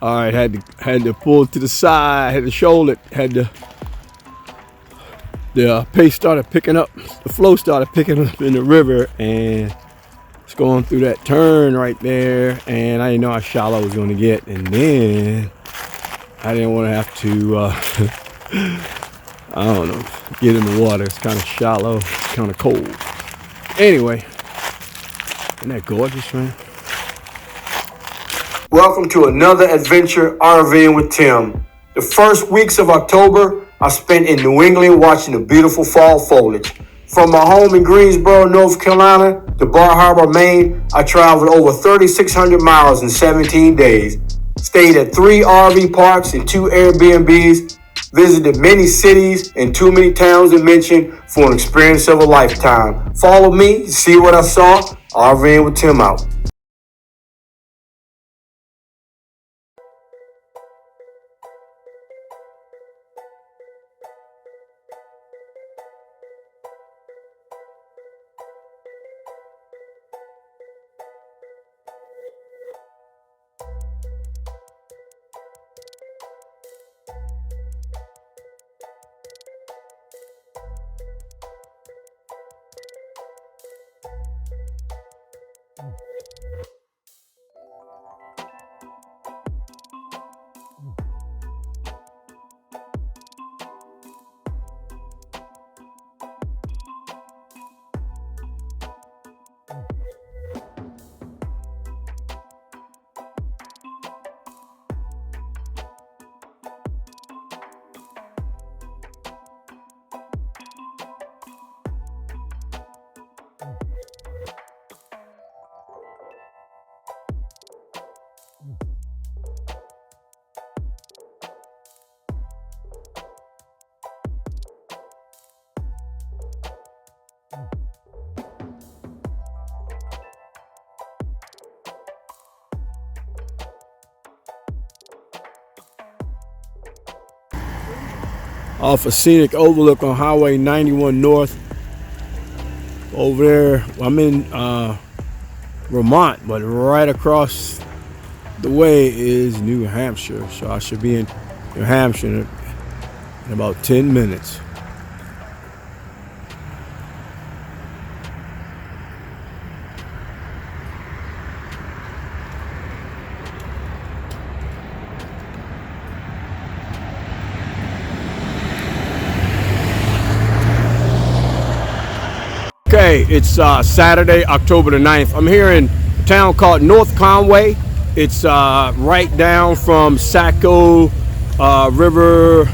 All right, had to pull to the side, had to shoulder it, the pace started picking up, the flow started picking up in the river, and it's going through that turn right there, and I didn't know how shallow it was going to get, and then I didn't want to have to, I don't know, get in the water. It's kind of shallow, it's kind of cold. Anyway, isn't that gorgeous, man? Welcome to another adventure RVing with Tim. The first weeks of October, I spent in New England watching the beautiful fall foliage. From my home in Greensboro, North Carolina to Bar Harbor, Maine, I traveled over 3,600 miles in 17 days. Stayed at 3 RV parks and 2 Airbnbs. Visited many cities and too many towns to mention for an experience of a lifetime. Follow me to see what I saw. RVing with Tim out. Off a scenic overlook on Highway 91 North. Over there, I'm in Vermont, but right across the way is New Hampshire. So I should be in New Hampshire in about 10 minutes. Okay, it's Saturday, October the 9th. I'm here in a town called North Conway. It's right down from Saco River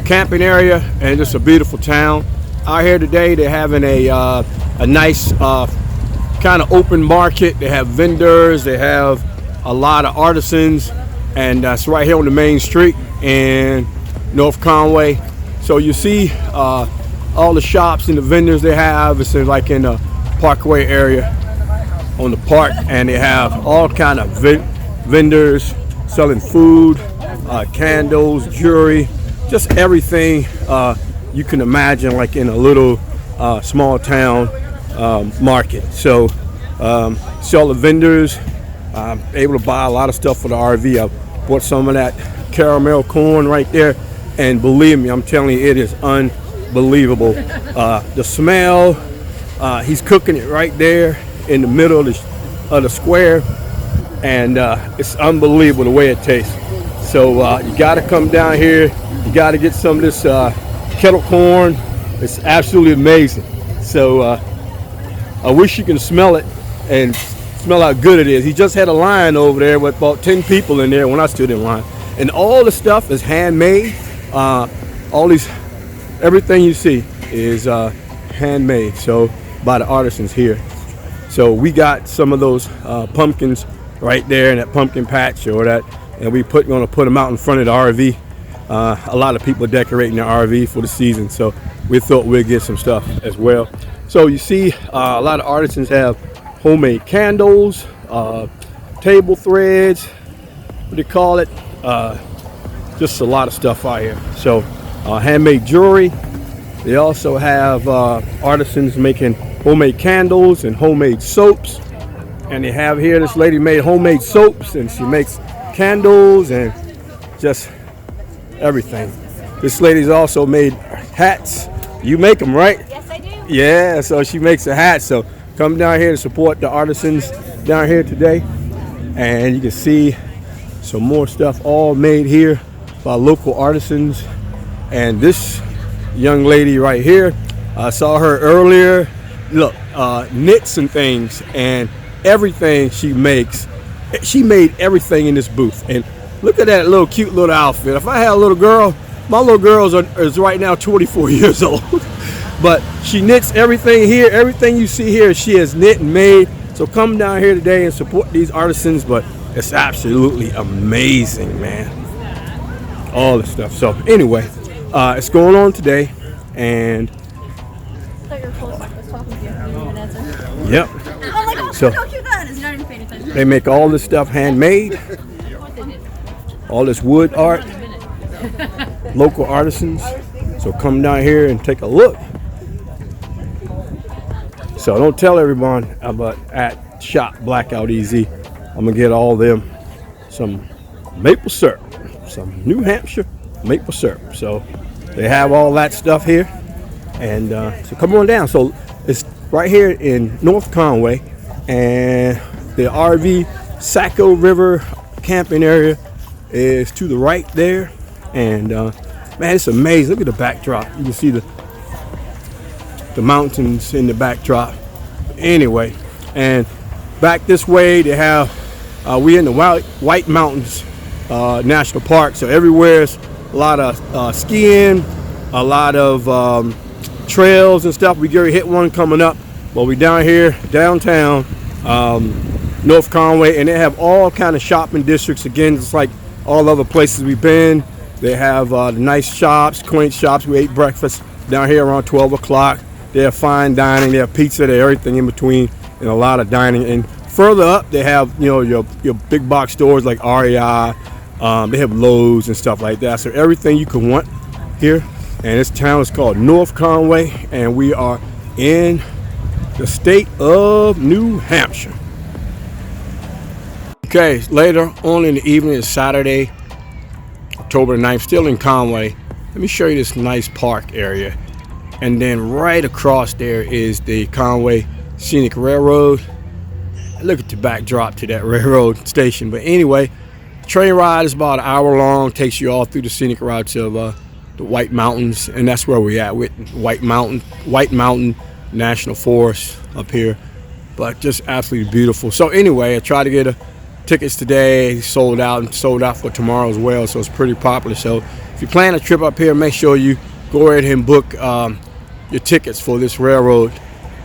camping area, and it's a beautiful town. Out here today, they're having a nice kind of open market. They have vendors, they have a lot of artisans, and that's right here on the main street in North Conway. So you see all the shops and the vendors they have. It's like in the Parkway area on the park, and they have all kind of vendors selling food, candles, jewelry, just everything you can imagine, like in a little small town market. So see all the vendors, able to buy a lot of stuff for the RV. I bought some of that caramel corn right there, and believe me, I'm telling you, it is unbelievable. The smell, he's cooking it right there in the middle of the square, and it's unbelievable the way it tastes. So you got to come down here, you got to get some of this kettle corn. It's absolutely amazing. So I wish you can smell it and smell how good it is. He just had a line over there with about 10 people in there when I stood in line, and all the stuff is handmade. Everything you see is handmade, so by the artisans here. So we got some of those pumpkins right there in that pumpkin patch or that, and we gonna put them out in front of the RV. A lot of people are decorating their RV for the season, so we thought we'd get some stuff as well. So you see, a lot of artisans have homemade candles, table threads, what do you call it? Just a lot of stuff out here. So handmade jewelry. They also have artisans making homemade candles and homemade soaps. And they have here, this lady made homemade soaps, and she makes candles and just everything. This lady's also made hats. You make them, right? Yes, I do. Yeah, so she makes a hat. So come down here to support the artisans down here today. And you can see some more stuff all made here by local artisans. And this young lady right here, I saw her earlier. Look, knits and things and everything she makes. She made everything in this booth. And look at that little cute little outfit. If I had a little girl, my little girl is right now 24 years old. But she knits everything here. Everything you see here, she has knit and made. So come down here today and support these artisans. But it's absolutely amazing, man. All the stuff. So anyway, it's going on today. And yep. Oh my gosh, So look how cute that is. You're not even paying attention. they make all this stuff handmade. All this wood art. Local artisans. So come down here and take a look. So don't tell everyone about at Shop Blackout Easy. I'm gonna get all them some maple syrup, some New Hampshire maple syrup. So they have all that stuff here. And so come on down. So it's right here in North Conway, and the RV Saco River camping area is to the right there. And man, it's amazing. Look at the backdrop. You can see the mountains in the backdrop. Anyway, and back this way they have we're in the White Mountains National Park. So everywhere is a lot of skiing, a lot of trails and stuff. We get ready to hit one coming up. Well, we down here downtown North Conway, and they have all kind of shopping districts. Again, it's like all other places we've been. They have the nice shops, quaint shops. We ate breakfast down here around 12 o'clock. They have fine dining. They have pizza. They have everything in between, and a lot of dining. And further up, they have your big box stores like REI. They have Lowe's and stuff like that. So everything you can want here. And this town is called North Conway, and we are in the state of New Hampshire. Okay, later on in the evening is Saturday, October 9th, still in Conway. Let me show you this nice park area. And then right across there is the Conway Scenic Railroad. Look at the backdrop to that railroad station. But anyway, train ride is about an hour long, takes you all through the scenic routes of the White Mountains, and that's where we're at with White Mountain National Forest up here. But just absolutely beautiful. So anyway, I tried to get tickets today, sold out, and sold out for tomorrow as well. So it's pretty popular. So if you plan a trip up here, make sure you go ahead and book your tickets for this railroad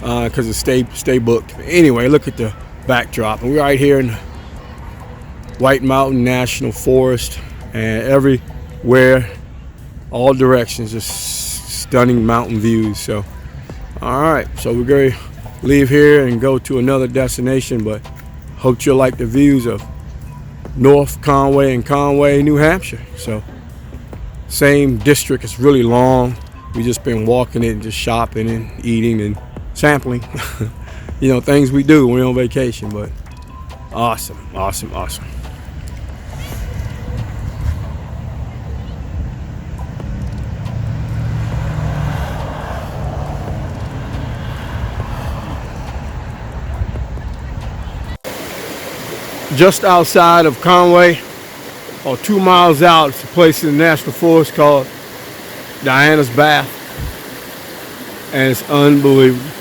because it's stay booked. Anyway, look at the backdrop, and we're right here in White Mountain National Forest, and everywhere, all directions, just stunning mountain views. So all right, so we're going to leave here and go to another destination, but hope you like the views of North Conway and Conway, New Hampshire. So same district. It's really long. We just been walking it and just shopping and eating and sampling things we do when we're on vacation. But awesome. Just outside of Conway, or 2 miles out, it's a place in the National Forest called Diana's Bath, and it's unbelievable.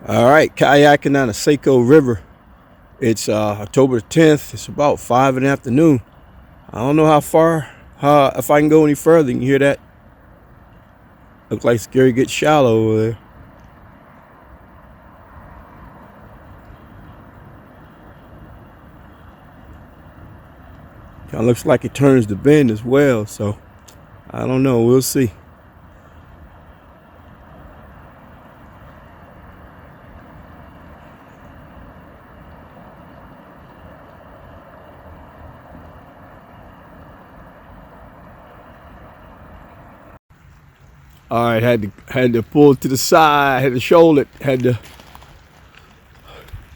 All right, kayaking down the Saco River. It's October 10th. It's about 5 in the afternoon. I don't know how far, if I can go any further. You can hear that? Looks like it's going to get shallow over there. Kind of looks like it turns the bend as well, so I don't know. We'll see. All right, had to pull to the side, had to shoulder it,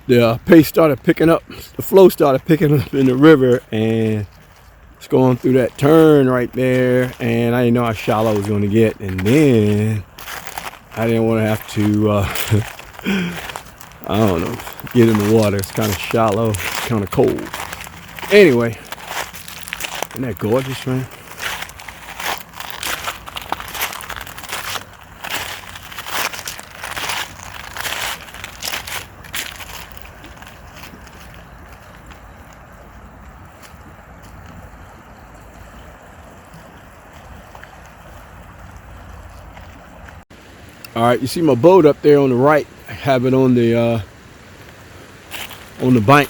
the pace started picking up, the flow started picking up in the river, and it's going through that turn right there, and I didn't know how shallow it was going to get, and then I didn't want to have to, I don't know, get in the water. It's kind of shallow, it's kind of cold. Anyway, isn't that gorgeous, man? All right, you see my boat up there on the right. I have it on the bank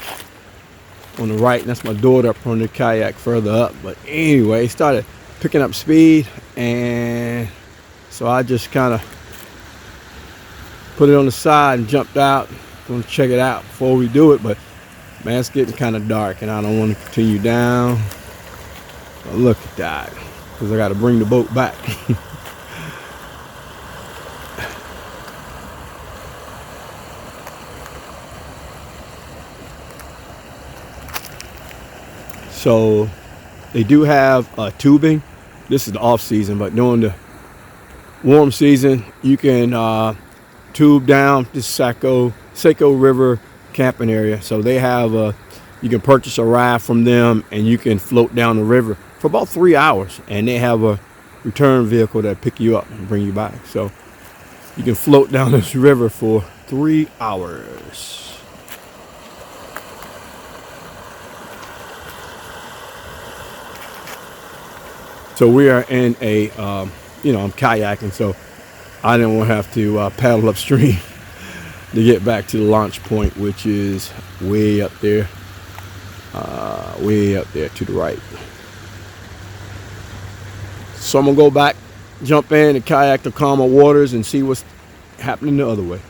on the right, and that's my daughter up on the kayak further up. But anyway, it started picking up speed, and so I just kind of put it on the side and jumped out. Gonna check it out before we do it, but man, it's getting kind of dark, and I don't want to continue down. But look at that, because I got to bring the boat back. So they do have tubing. This is the off season, but during the warm season, you can tube down this Saco River camping area. So they have you can purchase a raft from them, and you can float down the river for about 3 hours. And they have a return vehicle that pick you up and bring you back. So you can float down this river for 3 hours. So we are in a, I'm kayaking, so I didn't want to have to paddle upstream to get back to the launch point, which is way up there to the right. So I'm gonna go back, jump in and kayak the calmer waters and see what's happening the other way.